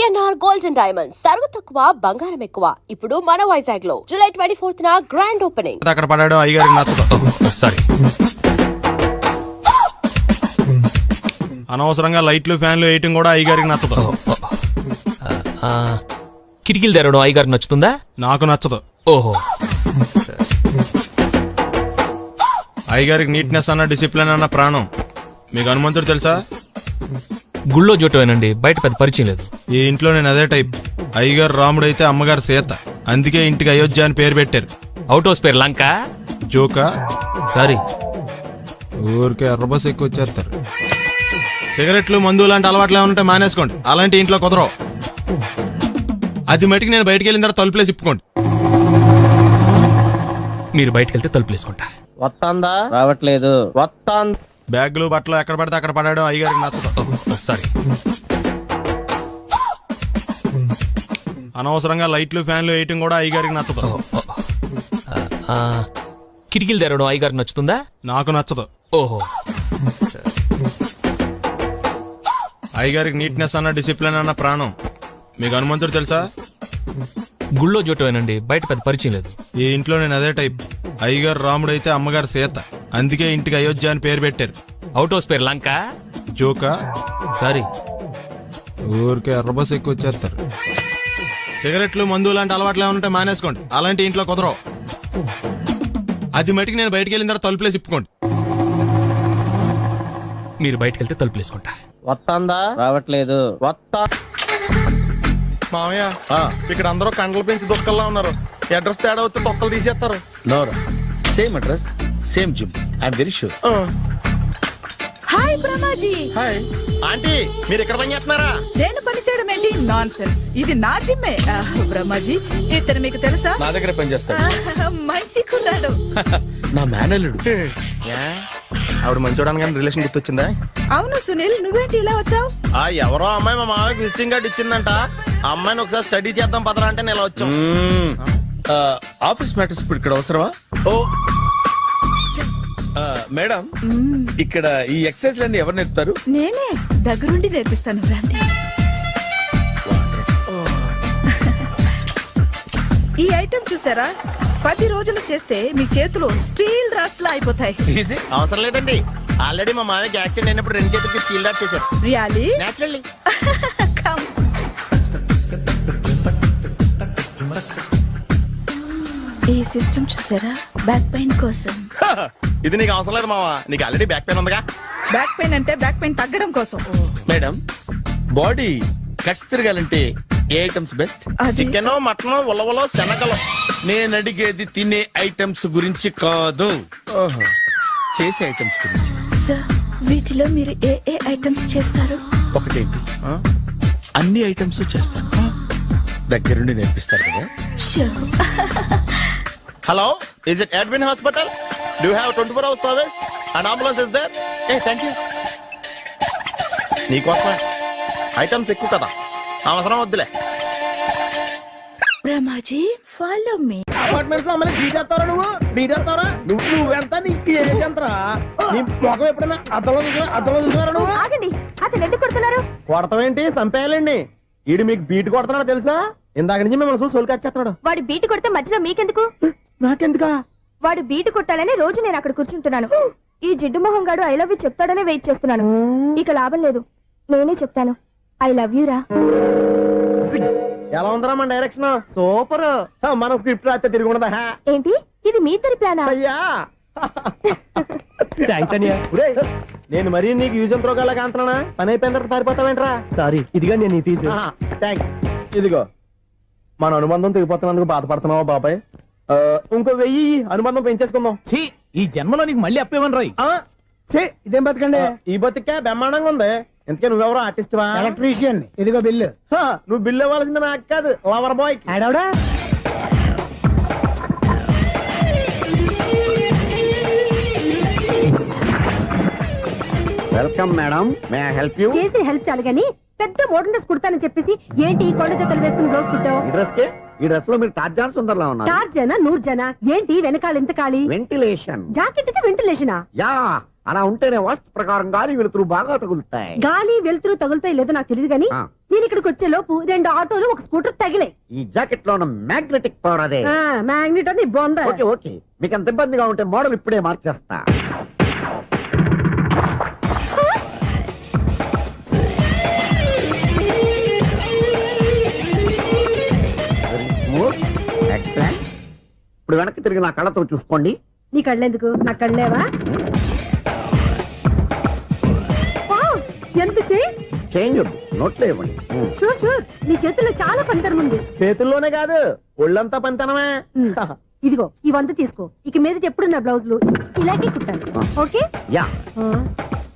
BNR gold and diamonds తరుగు తక్కువ బంగారం ఎక్కువ. ఇప్పుడు మన వైజాగ్ లో జూలై 24th గ్రాండ్ ఓపెనింగ్. అక్కడ పడాడు అయ్యగారికి నచ్చదు. సారీ, అనవసరంగా లైట్లు ఫ్యాన్లు వేయటం కూడా అయ్యగారికి నచ్చదు. కిటికీలు తెరవడం అయ్యగారికి నచ్చుతుందా? నాకు నచ్చదు. ఓహో, అయ్యగారికి నీట్నెస్ అన్న డిసిప్లిన్ అన్న ప్రాణం. మీకు హనుమంతుడు తెలుసా? గుళ్ళో జోటమేనండి, బయట పెద్ద పరిచయం లేదు. ఈ ఇంట్లో నేను అదే టైప్. అయ్యగారు రాముడు అయితే అమ్మగారు సీత. అందుకే ఇంటికి అయోధ్య అని పేరు పెట్టారు. అవుట్ హౌస్ పేరు లంక. జోకా? సారీ, ఊరికే ఎర్రబస్ ఎక్కువ వచ్చేస్తారు. సిగరెట్లు మందు లాంటి అలవాట్లు ఏమంటే మానేసుకోండి. అలాంటి ఇంట్లో కుదరవు. అది మటుకు నేను బయటికి వెళ్ళిన తర్వాత తలుపులేసి ఇప్పుకోండి. మీరు బయటకు వెళ్తే తలుపులు వేసుకుంటా. వస్తాందా? రావట్లేదు. వస్తాంది. బ్యాగులు బట్టలు ఎక్కడ పడితే అక్కడ పడడం అయ్యగారికి నచ్చదు. సారీ, అనవసరంగా లైట్లు ఫ్యాన్లు వేయటం కూడా అయ్యగారికి నచ్చదు. కిటికీలు తెరవడం అయ్యగారికి నచ్చుతుందా? నాకు నచ్చదు. ఓహో, అయ్యగారికి నీట్నెస్ అన్న డిసిప్లిన్ అన్న ప్రాణం. మీకు హనుమంతుడు తెలుసా? గుళ్ళో జోటమేనండి, బయట పెద్ద పరిచయం లేదు. ఈ ఇంట్లో నేను అదే టైప్. అయ్యగారు రాముడు అయితే అమ్మగారు సీత. అందుకే ఇంటికి అయోధ్య అని పేరు పెట్టారు. అవుట్ హౌస్ పేరు లంక. జోకా? సారీ, ఊరికే ఎర్రబస్ ఎక్కువ వచ్చేస్తారు. సిగరెట్లు మందు లాంటి అలవాట్లు ఏమంటే మానేసుకోండి. అలాంటి ఇంట్లో కుదరవు. అది మటుకు నేను బయటికి వెళ్ళిన తర్వాత తలుపులేసి ఇప్పుకోండి. మీరు బయటకు వెళ్తే తలుపులు వేసుకుంటా. వస్తాందా? రావట్లేదు. వస్తా. మామయ్య, ఇక్కడ అందరూ కండలు పెంచి దుక్కల్లా ఉన్నారు. అడ్రస్ తేడా వస్తే తొక్కలు తీసేస్తారు. నోరా, same address, same gym. I'm very sure. Hi Brahmaji. Hi aunty, మీరు ఇక్కడ పని చేస్తున్నారా? నేను పని చేయడం ఏంటి? Nonsense. ఇది నా జిమ్మే. బ్రహ్మాజీ, ఇతను మీకు తెలుసా? నా దగ్గర పని చేస్తాడు. మంచి కుర్రాడు. నా మేనల్లుడు. ఆవిడ మంచోడానికి రిలేషన్ గుర్తొచ్చిందా? అవును సునీల్, నువ్వేంటి ఇలా వచ్చావు? ఎవరో అమ్మాయి మా మామయ్యకి విజిటింగ్ కార్డు ఇచ్చిందంట. ఆ అమ్మాయిని ఒకసారి స్టడీ చేద్దాం పదరా అంటే నేను ఇలా వచ్చాం. ఆఫీస్ మ్యాటర్స్ ఇప్పుడు ఇక్కడ అవసరమా? ఓ మేడం, ఇక్కడ ఈ ఎక్సర్సైజ్ లన్నీ ఎవరు నేర్పుతారు? నేనే దగ్గరుండి నేర్పిస్తాను, రండి. ఈ ఐటెం చూసారా? 10 రోజులు చేస్తే మీ చేతులు స్టీల్ రాట్స్ లా అయిపోతాయి. ఈజీ. అవసరం లేదండి, ఆల్రెడీ మా మామయ్యకి యాక్సిడెంట్ అయినప్పుడు 2 చేతులకి స్టీల్ డాట్ చేశారు. రియల్లీ? నేచురల్లీ. కమ్. ఈ సిస్టమ్ చూసారా? బ్యాక్ పెయిన్ కోసం. ఇది నీకు అవసరం లేదు మావా, నీకు ఆల్రెడీ బ్యాక్ పెయిన్ ఉందిగా. బ్యాక్ పెయిన్ అంటే బ్యాక్ పెయిన్ తగ్గడం కోసం. మేడం, బాడీ కట్స్ తిరగాలంటే ఏ ఐటమ్స్ బెస్ట్? అది చికెన్, మటన్, ఉలవలో, శనగలు. నేను అడిగేది తినే ఐటమ్స్ గురించి కాదు, చేసే ఐటమ్స్ గురించి. సార్, వీటిలో మీరు ఏ ఏ ఐటమ్స్ చేస్తారు? ఒకటేంటి, అన్ని ఐటమ్స్ చేస్తాను. దగ్గరుండి నేర్పిస్తారు కదా. Sure. Hello, is it admin hospital? Do have 24 hours service? And ambulance is there? ఏ థ్యాంక్ యూ. నీకోసమే. ఐటమ్స్ ఎక్కువ కదా, అవసరం వద్దులే. Brahmaji, follow me. అపార్ట్మెంట్స్ లో అమ్మని బీటేస్తారా? నువ్వెంత? నీకు ఏంటంతరా? నీ మొఖం ఎప్పుడైనా అద్దంలో చూసినారా నువ్వు? ఆగండి, అతను ఎందుకు కొడుతున్నారు? కొడతామేంటి? చంపేయాలండి. ఈడు మీకు బీట్ కొడుతున్నాడు తెలుసా? ఇందాక నుంచి మిమ్మల్ని చూసి సోల్ కచ్చేస్తున్నాడు. వాడు బీటు కొడితే మధ్యలో మీకెందుకు? నాకెందుకా? వాడు బీటు కొట్టాలని రోజు నేను అక్కడ కూర్చుంటున్నాను. ఈ జిడ్డు మొహం గాడు ఐ లవ్ యూ చెప్తాడనే వెయిట్ చేస్తున్నాను. ఇక లాభం లేదు, నేనే చెప్తాను. ఐ లవ్ యూ రా. ఎలా ఉందరా మన డైరెక్షన్? సూపర్. మన స్క్రిప్ట్ రాస్తే తిరిగి ఉండదా? ఏంటి ఇది మీ ఇద్దరి ప్లానా? అయ్యా థ్యాంక్స్ అనియా. నేను మరీ నీకు యూజ్ అంత రోగాలా కాంతనా? పని అయిపోయిన తర్వాత పారిపోతావేంట్రా? సారీ, ఇదిగా నేను తీసి. థ్యాంక్స్. ఇదిగో, మన అనుబంధం తెగిపోతున్నందుకు బాధపడుతున్నావా బాబాయ్? ఇంకో 1000 అనుబంధం పెంచేసుకుందాం. ఈ జన్మలో నీకు మళ్ళీ అప్పేమని రాయి. ఇదేం బతకండి? ఈ బతికే బ్రహ్మాండంగా ఉంది. ఎందుకే నువ్వెవరో ఆర్టిస్ట్ వా? ఎలక్ట్రీషియన్. ఇదిగో బిల్లు. నువ్వు బిల్లు ఇవ్వాల్సింది నాకు కాదు, లవర్ బాయ్. ఆడవడా? Welcome madam, may I help you? చేసి హెల్ప్ చాలు గాని పెద్ద మోడల్ డ్రెస్ కుడతానని చెప్పేసి ఏంటి కొండ జతలు వేసుకుని రోజు కుట్టావు? ఈ డ్రెస్ లో మీరు టార్జాన్ సుందర్లా ఉన్నారు. 4 జన 100 జన ఏంటి వెనకాల ఎంత ఖాళీ? వెంటిలేషన్. జాకెట్ కి వెంటిలేషనా? యా, అలా ఉంటేనే వాస్తు ప్రకారం గాలి వెలుతురు బాగా తగులుతాయి. గాలి వెలుతురు తగులుతాయి లేదో నాకు తెలియదు కానీ ఆ. నేను ఇక్కడికి వచ్చే లోపు 2 ఆటోలు ఒక స్కూటర్ తగిలే. ఈ జాకెట్ లో ఉన్న మ్యాగ్నెటిక్ పవర్ అదే. మ్యాగ్నెట్ అని బొంద. ఓకే ఓకే, మీకు అంత ఇబ్బందిగా ఉంటే మోడల్ ఇప్పుడే మార్చేస్తా. Very smooth. Excellent. ఇప్పుడు వెనక్కి తిరిగి నా కళ్ళతో చూసుకోండి. నీ కళ్ళెందుకు, నా కళ్ళేవా? వావ్, ఎంత చేంజ్. చేంజ్ వద్దు, నోట్లో ఇవ్వండి. షూర్ షూర్, నీ చేతుల్లో చాలా పంతరం ఉంది. చేతుల్లోనే కాదు ఒళ్ళంతా పంతనమే. ఇదిగో ఈ 100 తీసుకో. ఇక మీద ఎప్పుడు నా బ్లౌజులు ఇలాగే కుట్టాను. ఓకే. యా,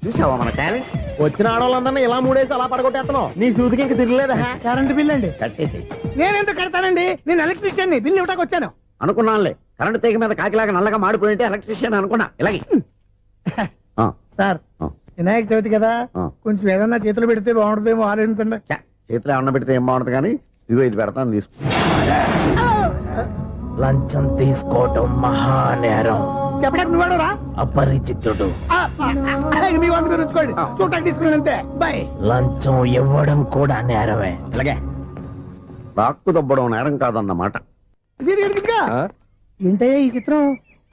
చూసావా మన టాలెంట్? వచ్చిన ఆడవాళ్ళందరినీ ఇలా మూడేసి అలా పడగొట్టేస్తున్నావు. నీ సూదికి ఇంక తిరగలేదా? కరెంట్ బిల్ అండి. కట్టేసి నేనెందుకు కడతానండి, నేను ఎలక్ట్రీషియన్ ని, బిల్లు ఇవ్వడానికి వచ్చాను. అనుకున్నానులే, కరెంట్ తీగ మీద కాకిలాగా నల్లగా మాడిపోయింటే ఎలక్ట్రీషియన్ అనుకున్నా. ఇలాగే ఆ, సార్ ఆ. వినాయక చవితి కదా, ఆ. కొంచెం ఏదన్నా చేతులు పెడితే బాగుంటుందేమో ఆలోచించండి. ఛ, చేతిలో అన్న పెడితే ఏం బాగుంటుంది కానీ ఇదిగో ఇది పెడతాను తీసుకో. లంచం తీసుకోవటం మహానేరం. చెప్పడానికి నువ్వాడరా? అపరిచితుడు. మీ వంద మీరు ఉంచుకోండి, చూడటానికి తీసుకున్నాను అంతే. బాయ్. లంచం ఇవ్వడం కూడా నేరమే. ఇలాగే రాక్కు దబ్బడం నేరం కాదన్నమాట. ఏంటయ్యా ఈ చిత్రం?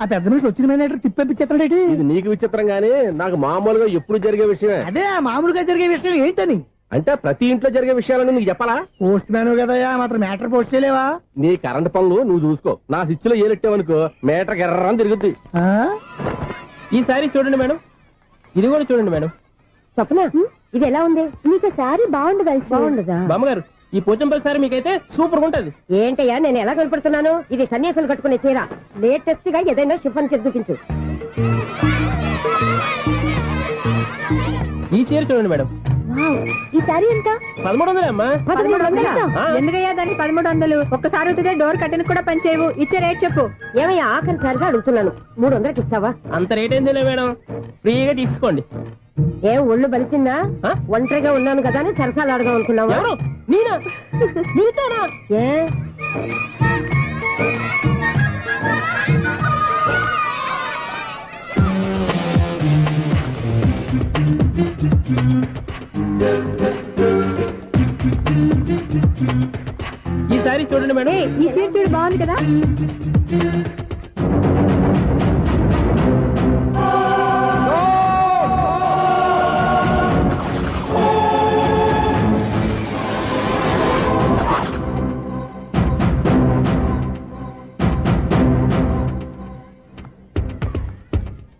ఆ పెద్ద నుంచి వచ్చిన మేనేటర్ తిప్పించేస్తాడేటి? ఇది నీకు విచిత్రం గానీ నాకు మామూలుగా ఎప్పుడు జరిగే విషయమే. అదే మామూలుగా జరిగే విషయం ఏంటని? అంటే ప్రతి ఇంట్లో జరిగే విషయాలని నీకు చెప్పాలా? పోస్ట్ మ్యాన్ కదయ్యా, మాత్రం మ్యాటర్ పోస్ట్ చేయలేవా? నీ కరెంట్ పనులు నువ్వు చూసుకో. నా స్విచ్ లో ఏలెట్టావనుకో మీటర్ ఎర్రని తిరుగుద్ది. ఈసారి చూడండి మేడం, ఇది కూడా చూడండి మేడం. చెప్పనా, ఇది ఎలా ఉంది? నీకు సారీ బాగుండదా? బాగుండదా? బామ్మగారు, ఈ పోచంపల్లి సారీ మీకైతే సూపర్ ఉంటది. ఏంటయ్యా నేను ఎలా కనపడుతున్నాను? ఇది సన్యాసులు కట్టుకునే చీర. లేటెస్ట్ గా ఏదైనా షిఫన్ చేసి చూపించు. ఈ చీర చూడండి మేడం. ఈ సారీ ఎంత? 1300 అమ్మా. 1300? ఎందుకయ్యా దానికి 1300? ఒక్కసారి అవుతుందే డోర్ కట్టెను కూడా పనిచేయవు. ఇచ్చే రేట్ చెప్పు. ఏమయ్యా ఆఖరిసారిగా అడుగుతున్నాను, 300కి ఇస్తావా? అంత రేట్ ఏందిలే మేడం, ఫ్రీగా తీసుకోండి. ఏం ఒళ్ళు బలిసిందా? ఒంటరిగా ఉన్నాను కదా అని సరసాలు అడదాం అనుకున్నావా? ఎవరు? నేనా? నీతోనా? ఏ ఈ సారీ చూడండి మేడం. ఈ చీర చూడు, బాగుంది కదా?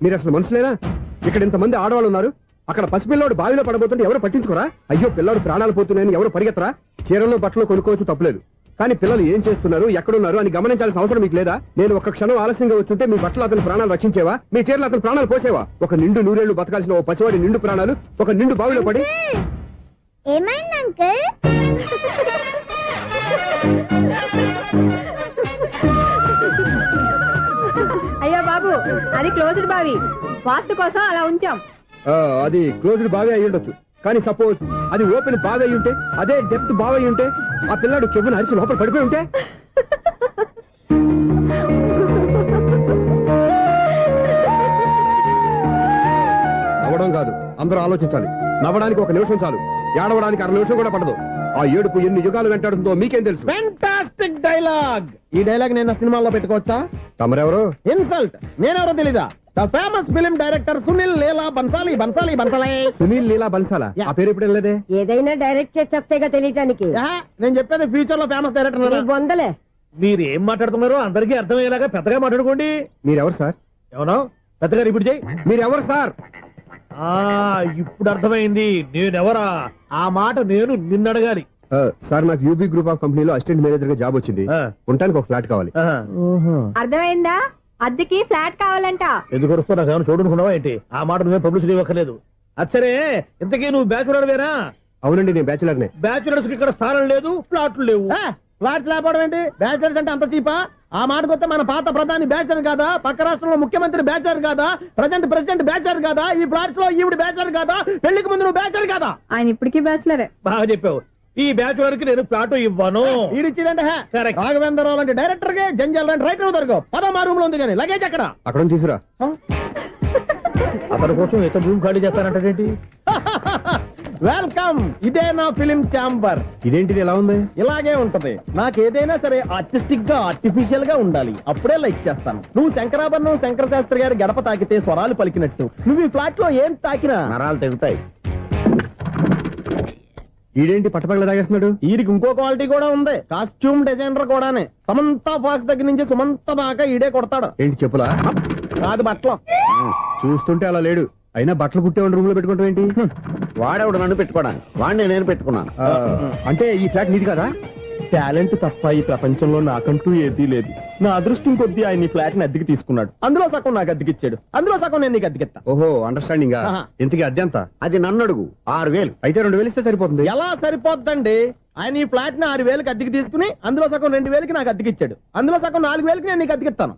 మీరు అసలు మనుషులేనా? ఇక్కడ ఇంతమంది ఆడవాళ్ళు ఉన్నారు, అక్కడ పసిపిల్లాడు బావిలో పడబోతుంటే ఎవరు పట్టించుకోరా? అయ్యో పిల్లాడు ప్రాణాలు పోతున్నాయని ఎవరు పరిగెత్తరా? చీరలో బట్టలు కొనుక్కోవచ్చు, తప్పలేదు. కానీ పిల్లలు ఏం చేస్తున్నారు, ఎక్కడున్నారు అని గమనించాల్సిన అవసరం మీకు లేదా? నేను ఒక్క క్షణం ఆలస్యంగా వచ్చుంటే మీ బట్టలు అతని ప్రాణాలు రక్షించేవా? మీ చీరలు అతని ప్రాణాలు పోసేవా? ఒక నిండు నూరేళ్లు బతకాల్సిన ఓ పసివాడి నిండు ప్రాణాలు ఒక నిండు బావిలో పడి. ఏమైంది అంకుల్? అయ్యో బాబు, అది క్లోజ్డ్ బావి, వాస్తు కోసం అలా ఉంచాం. అది క్లోజ్డ్ బావి అయి ఉండొచ్చు, కానీ సపోజ్ అది ఓపెన్ బావి అయి ఉంటే, అదే డెప్త్ బావి అయి ఉంటే, ఆ పిల్లాడు కెవ్వును అరిచి లోపల పడిపోయి ఉంటే? నవ్వడం కాదు, అందరూ ఆలోచించాలి. నవ్వడానికి 1 నిమిషం చాలు, ఏడవడానికి 1/2 నిమిషం కూడా పడదు. ఆ ఏడుపు ఎన్ని యుగాలు వెంటాడుతుందో మీకేం తెలుసు? Fantastic dialogue. ఈ డైలాగ్ నేను సినిమాల్లో పెట్టుకోవచ్చా? తమరెవరు? ఇన్సల్ట్. నేనెవరో తెలీదా? The famous film director Sunil Leela Bansali. Sunil Leela బన్సాలా? ఆ పేరు ఇప్పుడు లేదే. ఏదైనా డైరెక్ట్ చేసి చెప్తేగా తెలియటానికి. నేను చెప్పేది ఫ్యూచర్ లో ఫేమస్ డైరెక్టర్. బొందలే. మీరు ఏం మాట్లాడుతున్నారో అందరికీ అర్థమయ్యేలాగా పెద్దగా మాట్లాడుకోండి. మీరెవరు సార్? ఎవరో పెద్దగా రిపీట్ చేయి. మీరెవరు సార్? ఇప్పుడు అర్థమైంది నేనెవరా. ఆ మాట నేను నిన్ను అడగాలి. సార్, నాకు యూబీ గ్రూప్ ఆఫ్ కంపెనీలో అసిస్టెంట్ మేనేజర్ గా జాబ్ వచ్చింది. ఉండటానికి ఒక ఫ్లాట్ కావాలి. అర్థమైందా? అద్దెకి ఫ్లాట్ కావాలంట. ఎందుకు వస్తున్నా ఏమైనా చూడనుకున్నావా ఏంటి? ఆ మాట నువ్వే పబ్లిసిటీ ఇవ్వక్కర్లేదు. అచ్చరే, ఇంతకీ నువ్వు బ్యాచులర్ వేరా? అవునండి, నేను బ్యాచులర్నే. బ్యాచులర్స్ కి ఇక్కడ స్థానం లేదు, ఫ్లాట్లు లేవు. ఫ్లాట్స్ లేకపోవడం ఏంటి? బ్యాచులర్స్ అంటే అంత చీపా? ఆ మాటకొస్తే మన పాత ప్రధాని బ్యాచర్ కాదా? పక్క రాష్ట్రంలో ముఖ్యమంత్రి బ్యాచర్ కాదా? ప్రెసిడెంట్ బ్యాచర్ కాదా? ఈ ఫ్లాట్స్ లో ఈవిడ బ్యాచర్ కాదా? పెళ్లికి ముందు నువ్వు బ్యాచర్ కాదా? ఆయన ఇప్పటికీ బ్యాచులరే. బాగా చెప్పావు. ఈ బ్యాచులర్ కి నేను ఫ్లాట్ ఇవ్వను. ఇడిచిందంటే రాఘవేంద్రరావు లాంటి డైరెక్టర్ కి, జంజాల్ లాంటి రైటర్ దొరకవు. 16 రూమ్ లో ఉంది కానీ లగేజ్ అక్కడ తీసుకురా. అతని కోసం ఎంత రూమ్ ఖాళీ చేస్తానంటేంటి? వెల్కమ్, ఇదే నా ఫిలిం ఛాంబర్. ఇదేంటిది ఎలా ఉంది? ఇలాగే ఉంటది. నాకు ఏదైనా సరే ఆర్టిస్టిక్ గా ఆర్టిఫిషియల్ గా ఉండాలి, అప్పుడే లైక్ చేస్తాను. నువ్వు శంకరాభరణం శంకర శాస్త్రి గారి గడప తాకితే స్వరాలు పలికినట్టు నువ్వు ఈ ఫ్లాట్ లో ఏం తాకినా నరాలు తెగుతాయి. ఈడేంటి పట్టపగల తాగేస్తున్నాడు? వీడికి ఇంకో క్వాలిటీ కూడా ఉంది. కాస్ట్యూమ్ డిజైనర్ కూడానే. సమంత ఫాక్స్ దగ్గర నుంచి సుమంత దాకా ఈడే కొడతాడు. ఏంటి చెప్పులా? కాదు బట్టలు. చూస్తుంటే అలా లేడు. అయినా బట్టలు కుట్టేవాడి రూమ్ లో పెట్టుకుంటాం ఏంటి? వాడేవాడు నన్ను పెట్టుకోవడానికి, వాడిని నేను పెట్టుకున్నాను. అంటే ఈ ఫ్లాట్ నీది కదా? టాలెంట్ తప్ప ఈ ప్రపంచంలో నాకంటూ ఏదీ లేదు. నా అదృష్టం కొద్దీ ఆయన ఈ ఫ్లాట్ ని అద్దెకి తీసుకున్నాడు. అందులో సగం నాకు అద్దెకిచ్చాడు, అందులో సగం నేను నీకు అద్దెకిస్తా. ఓహో, అండర్స్టాండింగ్. ఆహా. ఇంతకీ అద్దె ఎంత? అది నన్ను అడుగు. 6,000. అయితే 2,000 ఇస్తే సరిపోతుంది. ఎలా సరిపోద్దండి? ఆయన ఈ ఫ్లాట్ ని 6,000కి అద్దెకి తీసుకుని అందులో సగం 2,000కి నాకు అద్దెకిచ్చాడు, అందులో సగం 4,000కి నేను నీకు అద్దెకిస్తాను.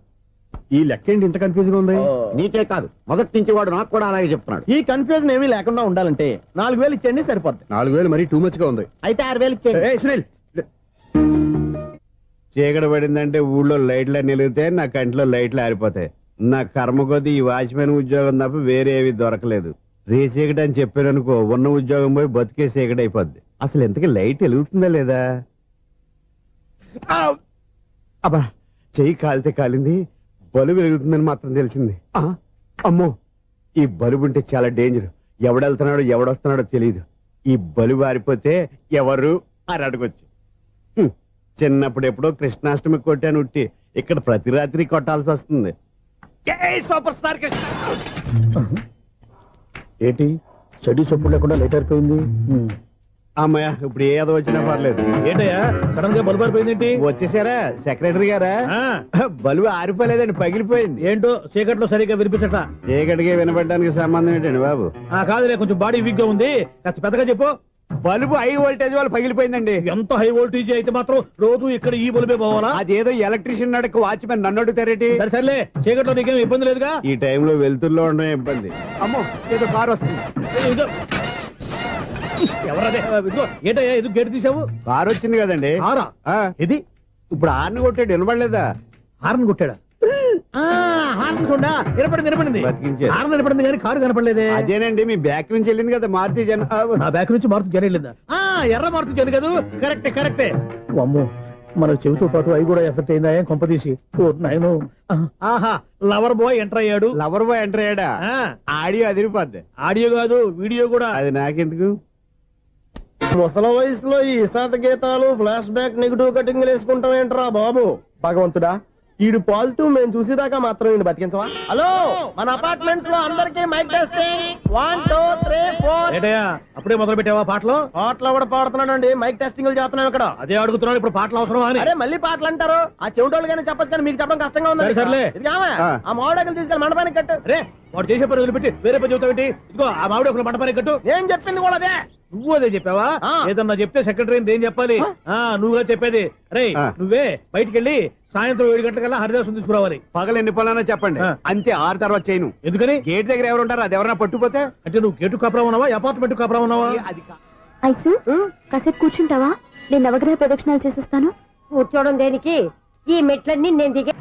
ఈ లెక్క ఏంటి ఇంత కన్ఫ్యూజ్ గా ఉంది? నీకే కాదు, మొదటి నుంచి వాడు నాకు కూడా అలాగే చెప్తున్నాడు. ఈ కన్ఫ్యూజన్ ఏమీ లేకుండా ఉండాలంటే 4,000 ఇచ్చేయండి, సరిపోద్ది. 4,000 మరీ టూ మచ్ గా ఉంది. అయితే 6,000 ఇచ్చేయండి. ఏయ్, సునీల్. చీకటి పడిందంటే ఊళ్ళో లైట్లు నిలిగితే నా కంటిలో లైట్లు ఆరిపోతాయి. నా కర్మ కొద్దీ ఈ వాచ్మెన్ ఉద్యోగం తప్ప వేరే ఏవి దొరకలేదు. రేచీకటి అని చెప్పారనుకో, ఉన్న ఉద్యోగం పోయి బతికే చీకటి అయిపోద్ది. అసలు ఎంతకీ లైట్ వెలుగుతుందా లేదా? అబ్బా, చెయ్యి కాలితే కాలింది, బలుబు వెలుగుతుందని మాత్రం తెలిసింది. అమ్మో, ఈ బలుబు ఉంటే చాలా డేంజర్. ఎవడెళ్తున్నాడో ఎవడొస్తున్నాడో తెలియదు. ఈ బలుబు ఆరిపోతే ఎవరు అని అడగొచ్చు. చిన్నప్పుడు ఎప్పుడో కృష్ణాష్టమి కొట్టాను ఉట్టి, ఇక్కడ ప్రతి రాత్రి కొట్టాల్సి వస్తుంది. జై సూపర్ స్టార్ కృష్ణ. ఏంటి చెడు చప్పుడు లేకుండా లేట్ అయిపోయింది? అమ్మయ్య, ఇప్పుడు ఏదో వచ్చినా పర్లేదు. ఏంటయ్యా సడన్ గా బల్బు అయిపోయింది? వచ్చేసారా సెక్రటరీ గారా? బలుబు ఆరిపోలేదండి, పగిలిపోయింది. ఏంటో చీకట్లో సరిగ్గా వినిపించట. చీకటిగా వినపడడానికి సంబంధం ఏంటండి బాబు? కాదులే, కొంచెం బాడీ వీక్ గా ఉంది, కాస్త పెద్దగా చెప్పు. బల్బు హై వోల్టేజ్ వాళ్ళు పగిలిపోయిందండి. ఎంత హై వోల్టేజ్ అయితే మాత్రం రోజు ఇక్కడ ఈ బల్బే పోవాలా? అదేదో ఎలక్ట్రీషియన్ నడక వాచ్మెన్ నన్ను అడుగుతారేటి? సరే సర్లే, చీకట్లో నీకేం ఇబ్బంది లేదుగా? ఈ టైంలో వెళ్తుల్లో ఉండడం ఇబ్బంది. అమ్మో, ఏదో కారు వస్తుంది. ఇదో. ఎవరదే? ఇదిగో, ఏంటయ్యా ఎందుకు గేటు తీసావు? కారు వచ్చింది కదండి. ఆరా ఆ, ఇది ఇప్పుడు ఆర్ని కొట్టాడు, వినపడలేదా? హార్న్ కొట్టాడా? హార్న్ చూడా, వినపడింది. బతికించారు. హార్న్ వినపడింది కానీ కారు కనపడలేదే. అదేనండి, మీ బ్యాక్ నుంచి వెళ్ళింది కదా మారుతి జన. నా బ్యాక్ నుంచి మారుతు జన వెళ్ళిందా? ఎర్ర మారుతు జన కదా? కరెక్టే. అమ్మో, మన చెవితో పాటు అవి కూడా ఎఫెక్ట్ అయిందా? ఏం కొంపదీసి? నాయను. ఆహా, లవర్ బాయ్ ఎంటర్ అయ్యాడు. లవర్ బాయ్ ఎంటర్ అయ్యాడా? ఆడియో అదిరిపోద్ది. ఆడియో కాదు, వీడియో కూడా. అది నాకెందుకు? ముసల వయసులో ఈ ఇసాత గీతాలు, ఫ్లాష్ బ్యాక్, నెగిటివ్ కటింగ్ వేసుకుంటాం ఏంట్రా బాబు? భగవంతుడా, ఈడు పాజిటివ్ మేము చూసేదాకా మాత్రం ఈయన బతికించవా? హలో, మన అపార్ట్మెంట్స్ లో అందరికీ మైక్ టెస్టింగ్. 1 2 3 4. అప్పుడే మొదలు పెట్టావా పాటలు? పాటలు కూడా పాడుతున్నాడు అండి, మైక్ టెస్టింగ్ చేస్తున్నాం ఇక్కడ. అదే అడుగుతున్నాడు, ఇప్పుడు పాటలు అవసరమా అని. అరే మళ్ళీ పాటలు అంటారు, ఆ చెవిటోళ్ళు కానీ చెప్పచ్చు, కానీ మీకు చెప్పడం కష్టంగా ఉంది. సర్లే, ఆ మామిడాకులు తీసుకెళ్ళి మండపానికి కట్టు. రే, వాడు చేసే పని వదిలిపెట్టి వేరే పని చెబుతావు ఏంటి? ఇదిగో ఆ మామిడాకులు మండపానికి కట్టు. నేను చెప్పింది కూడా అదే. నువ్వు అదే చెప్పావా? ఏదన్నా చెప్తే సెక్రటరీ ఏం చెప్పాలి? నువ్వుగా చెప్పేది. రే, నువ్వే బయటికి వెళ్ళి సాయంత్రం 7 గంటలకల్లా హరిదాసు తీసుకురావాలి. పగలు ఎన్ని పనులన్నా చెప్పండి, అంతే. 6 తర్వాత చేయను. ఎందుకని? గేట్ దగ్గర ఎవరు ఉంటారు, అది ఎవరన్నా పట్టుపోతే. అంటే నువ్వు గేటు కాపురా ఉన్నావా, అపార్ట్మెంట్ కాపురా ఉన్నావా? అది ఐసు, కాసేపు కూర్చుంటావా? నేను నవగ్రహ ప్రదక్షిణాలు చేసేస్తాను. కూర్చోవడం దేనికి? ఈ మెట్లన్నీ నేను దిగే.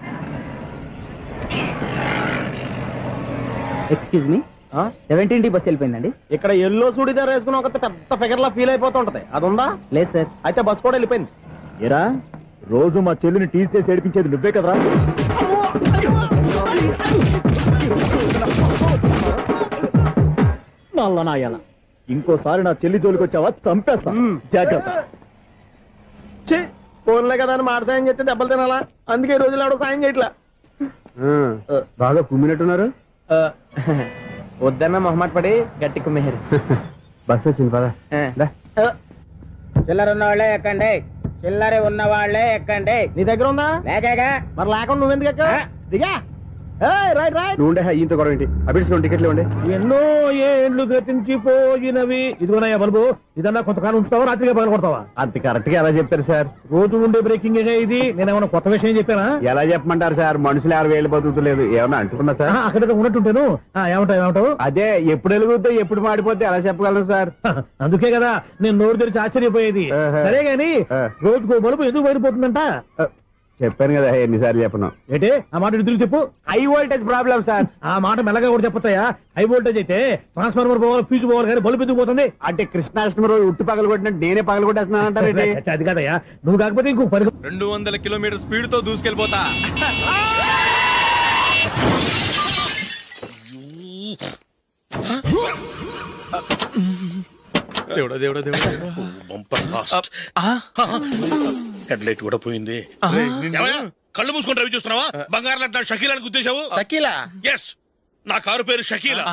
ఎక్స్క్యూజ్ మీ, 17D బస్ వెళ్ళిపోయిందండి. ఇక్కడ ఎల్లో చూడిదార్ వేసుకుని ఒక పెద్ద ఫిగర్ లా ఫీల్ అయిపోతుంటది, అది ఉందా? లేదు సార్. అయితే బస్ కూడా వెళ్ళిపోయింది. ఏరా, రోజు మా చెల్లిని టీస్ చేసి ఏడిపించేది నువ్వే కదరా? నల్లనాయాల, ఇంకోసారి నా చెల్లి జోలికి వచ్చావా చంపేస్తా, జాగ్రత్త. ఫోన్లే కదా అని మాట సాయం చేస్తే దెబ్బలు తినాలా? అందుకే ఈ రోజులు ఎవడో సాయం చేయట్లా. బాగా కుమ్మినట్టున్నారు. వద్దన్న మొహమాట పడి గట్టి కుమ్మేరు. బస్ వచ్చింది పదా. చిల్లర ఉన్న వాళ్ళే ఎక్కండి, చిల్లర ఉన్న వాళ్ళే ఎక్కండి. నీ దగ్గర ఉందా? లేకగా మరి లేకుండా నువ్వెందుకు ఎక్కావు? దిగా. రైట్. నువ్వు ఉండే ఈయంత గొడవ ఏంటి? అభిడ్స్ టికెట్లు ఇవ్వండి. ఎన్నో ఏండ్లు గతించిపోయినవి. ఇదిగోనయ్యా బల్బు, ఇదన్నా కొంతకాలం ఉంచుతావా, రాత్రిగా పగల కొడతావా? అంత కరెక్ట్ గా ఎలా చెప్తారు సార్? రోజు ఉండే బ్రేకింగ్ ఇది. నేనేమన్నా కొత్త విషయం చెప్పానా? ఎలా చెప్పమంటారు సార్? మనుషులు 6 వేలు బతుకుతలేదు, ఏమన్నా అంటున్నా సార్? అక్కడ ఉన్నట్టుంటాను. ఏమంటావు? అదే, ఎప్పుడు వెలుగుతో ఎప్పుడు మాడిపోతే ఎలా చెప్పగలరు సార్? అందుకే కదా నేను నోరు తెరిచి ఆశ్చర్యపోయేది. ఆహా. సరే గాని ఆ. రోజుకో బల్బు ఎందుకు బయటపోతుందంట? చెప్పాను కదా ఎన్నిసార్లు చెప్పను. ఏంటి ఆ మాట ఎదురు చెప్పు. High voltage problem sir. ఆ మాట మెల్లగా కూడా చెప్పొస్తాయా? హై వోల్టేజ్ అయితే ట్రాన్స్ఫార్మర్ పోవాలి, ఫ్యూజ్ పోవాలి, కానీ బల్బు ఎందుకు పోతుంది? అంటే కృష్ణాష్టమి రోజు ఉట్టి పగలు కొట్టినట్టు నేనే పగలు కొట్టేస్తున్నానంటారేంటి? అది కాదయ్యా, నువ్వు కాకపోతే ఇంకో 200 కిలోమీటర్ స్పీడ్ తో దూసుకెళ్ళిపోతా. దేవుడా దేవుడా దేవుడా. హెడ్ లైట్ కూడా పోయింది. కళ్ళు మూసుకొని రవి చూస్తున్నావా? బంగారం లాంటి షకీలాని గుర్తించావు? షకీలా? ఎస్, నా కారు పేరు Shakeela.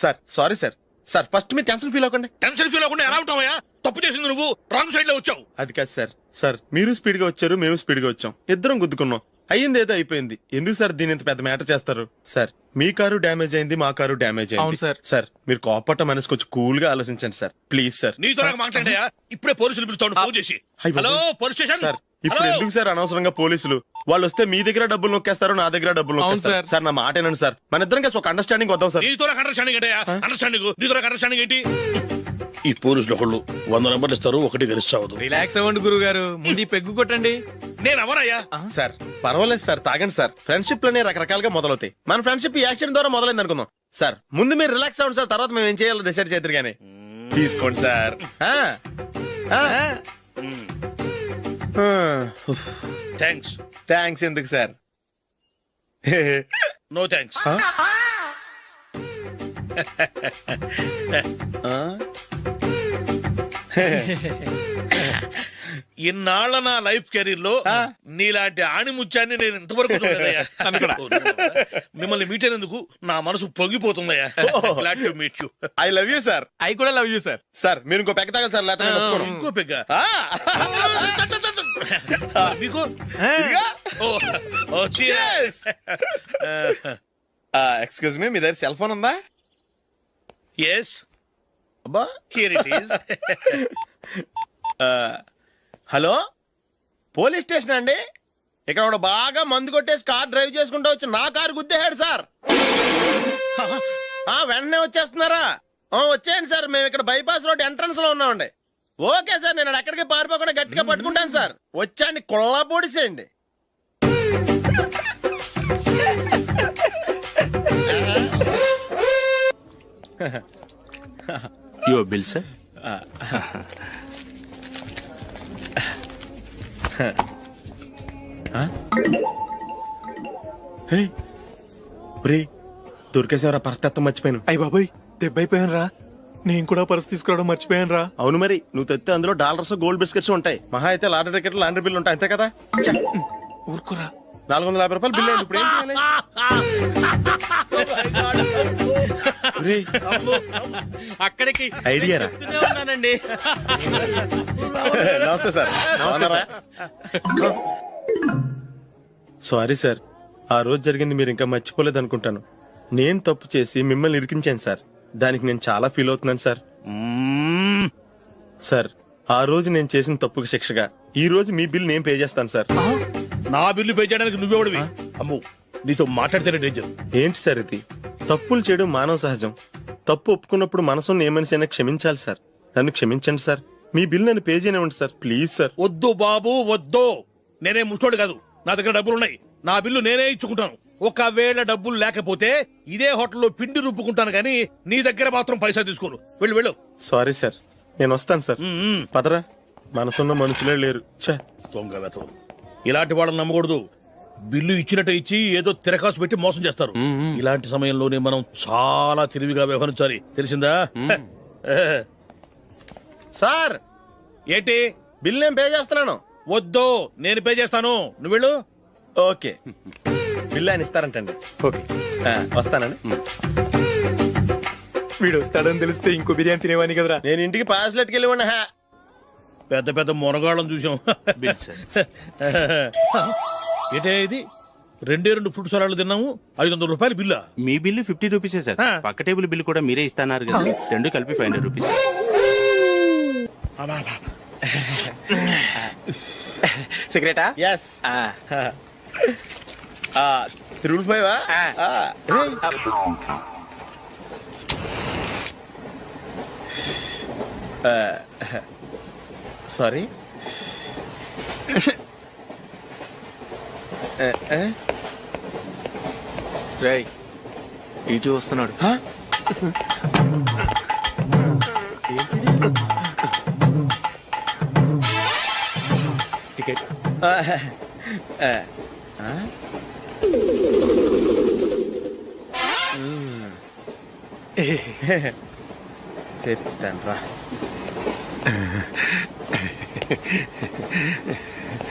Sir sorry sir. Sir first మీరు టెన్షన్ ఫీల్ అవ్వకండి. టెన్షన్ ఫీల్ అవ్వకుండా ఎలా ఉంటావయ్యా? తప్పు చేసింది నువ్వు, రాంగ్ సైడ్ లో వచ్చావు. అది కాదు సార్. సార్ మీరు స్పీడ్ గా వచ్చారు, మేము స్పీడ్ గా వచ్చాం, ఇద్దరం గుద్దుకున్నాం. అయ్యింది ఏదో అయిపోయింది. ఎందుకు సార్ దీని ఇంత పెద్ద మ్యాటర్ చేస్తారు? సార్ మీ కారు డ్యామేజ్ అయింది, మా కారు డ్యామేజ్ అవును అయింది. సార్. సార్ మీరు కోపట్ట మనసు కొంచెం కూల్ గా ఆలోచించండి సార్, ప్లీజ్ సార్. నీతో నాకు మాట్లాడాయా? ఇప్పుడే పోలీసులు పిలుస్తాను, ఫోన్ చేసి. అయ్ బాబోయ్. Hello police station. సార్ ఇప్పుడు హలో? ఎందుకు సార్ అనవసరంగా పోలీసులు? వాళ్ళు వస్తే మీ దగ్గర డబ్బులు నొక్కేస్తారు, నా దగ్గర డబ్బులు అవును నొక్కేస్తారు. సార్. సార్ నా మాట ఏనండి సార్, మన ఇద్దరం కలిసి ఒక అండర్స్టాండింగ్ వద్దాం సార్. నీతో నాకు అండర్స్టాండింగ్ ఏంటయ్యా? అండర్స్టాండింగ్ నీతో నాకు అండర్స్టాండింగ్ ఏంటి? ఈ పోలీసులు ఒకళ్ళు 100 నెంబర్లు ఇస్తారు, ఒకటి గెలుస్తావు. రిలాక్స్ అవ్వండి గురువు గారు, ముందు ఈ పెగ్గు కొట్టండి. నేను ఎవరయ్యా? సార్ పర్వాలేదు సార్, తాగండి సార్. ఫ్రెండ్షిప్ లోనే రకరకాలుగా మొదలవుతాయి. మన ఫ్రెండ్షిప్ ఈ యాక్సిడెంట్ ద్వారా మొదలైంది అనుకుందాం. సార్ ముందు మీరు రిలాక్స్ అవ్వండి సార్, తర్వాత మేము ఏం చేయాలో డిసైడ్ చేద్దరు గానీ. తీసుకోండి సార్. థ్యాంక్స్. థ్యాంక్స్ ఎందుకు సార్? No thanks. ఇన్నాళ్ళ నా లైఫ్ కెరీర్ లో నీలాంటి ఆణిముత్యాన్ని నేను ఇంతవరకు చూడలేదయ్యా. మిమ్మల్ని మీట్ అయినందుకు నా మనసు పొంగిపోతుందయ్యా. Glad to meet you. I love you sir. I కూడా లవ్ యూ సార్. సార్ మీరు ఇంకో పెక్క తాగాలి సార్, లేకపోతే నేను ఒప్పుకోను. ఇంకో పెగ్గ మీకు? ఎక్స్క్యూజ్ మీ, మీ దగ్గర సెల్ ఫోన్ ఉందా? ఎస్, అబ్బా here it is. Hello police station అండి. ఇక్కడ ఒకడు బాగా మందు కొట్టేసి కార్ డ్రైవ్ చేసుకుంటూ వచ్చి నా కారు గుద్దేశాడు సార్. వెంటనే వచ్చేస్తున్నారా? వచ్చేయండి సార్, మేము ఇక్కడ బైపాస్ రోడ్ ఎంట్రన్స్ లో ఉన్నామండి. ఓకే సార్, నేను ఎక్కడికి పారిపోకుండా గట్టిగా పట్టుకుంటాను సార్. వచ్చాండి, కుళ్ళా పొడిసేయండి. Your bill sir. దొరికేసేవరా పరిస్థితి మర్చిపోయాను. అయ్య బాబాయ్, దెబ్బైపోయాను రా. నేను కూడా పర్స్ తీసుకురావడం మర్చిపోయాను రా. అవును మరి, నువ్వు తెస్తే అందులో డాలర్స్ గోల్డ్ బిస్కెట్స్ ఉంటాయి. మహా అయితే లాటరీ టికెట్ లాండ్రీ బిల్లు ఉంటాయి, అంతే కదా. ఊరుకురా. 450 రూపాయలు బిల్లు అయింది. ఇప్పుడు ఏం చేయాలి? ఒరేయ్, అక్కడికి ఐడియా రా. ఉన్నానండి. నమస్తే సార్. సారీ సార్, ఆ రోజు జరిగింది మీరు ఇంకా మర్చిపోలేదు అనుకుంటాను. నేను తప్పు చేసి మిమ్మల్ని ఇరికించాను సార్. దానికి నేను చాలా ఫీల్ అవుతున్నాను సార్. సార్ ఆ రోజు నేను చేసిన తప్పుకి శిక్షగా ఈ రోజు మీ బిల్ నేను పే చేస్తాను సార్. నా బిల్లు పే చేయడానికి నువ్వెవడివి? అమ్మో, నీతో మాట్లాడితేనే డేంజర్. ఏంటి సార్ ఇది? తప్పులు చేయడం మానవ సహజం. తప్పు ఒప్పుకున్నప్పుడు మనసుని ఏ మనిషి అయినా క్షమించాలి సార్. నన్ను క్షమించండి సార్. మీ బిల్ నన్ను పే చేయనివ్వండి సార్, ప్లీజ్ సార్. వద్దు బాబు వద్దు. నేనే ముష్టోడు కాదు, నా దగ్గర డబ్బులు ఉన్నాయి. నా బిల్లు నేనే ఇచ్చుకుంటాను. ఒకవేళ డబ్బులు లేకపోతే ఇదే హోటల్లో పిండి రుబ్బుకుంటాను, కానీ నీ దగ్గర మాత్రం పైసా తీసుకోను. వెళ్ళు వెళ్ళు. సారీ సార్, నేను వస్తాను సార్. పదరా, మనసున్న మనుషులే లేరు. ఛే, దొంగ వెతవు. ఇలాంటి వాళ్ళని నమ్మకూడదు. బిల్లు ఇచ్చినట్టు ఇచ్చి ఏదో తిరకాసు పెట్టి మోసం చేస్తారు. ఇలాంటి సమయంలోనే మనం చాలా తెలివిగా వ్యవహరించాలి, తెలిసిందా? సార్ ఏంటి? బిల్ నేను పే చేస్తున్నాను. వద్దు, నేను పే చేస్తాను, నువ్వు వెళ్ళు. ఓకే, బిల్ ఆయన ఇస్తారంటండి. ఓకే, వస్తానండి. వీడు వస్తాడని తెలిస్తే ఇంకో బిర్యానీ తినేవాని కదరా. నేను ఇంటికి పాస్లెట్కి వెళ్ళివ్వండి. పెద్ద పెద్ద మునగాళ్ళం చూసాం. ఏంటే ఇది? 2 ఫ్రూట్ సలాడ్లు తిన్నాము, 500 రూపాయలు బిల్లా? మీ బిల్లు 50 రూపీసే సార్. పక్క టేబుల్ బిల్లు కూడా మీరే ఇస్తాన్నారు కదా, రెండు కలిపి 500 రూపీస్. సిగరెటా? ఎస్. 355. సారీ. ఇటు వస్తున్నాడు. టికెట్. చెప్తాను రా.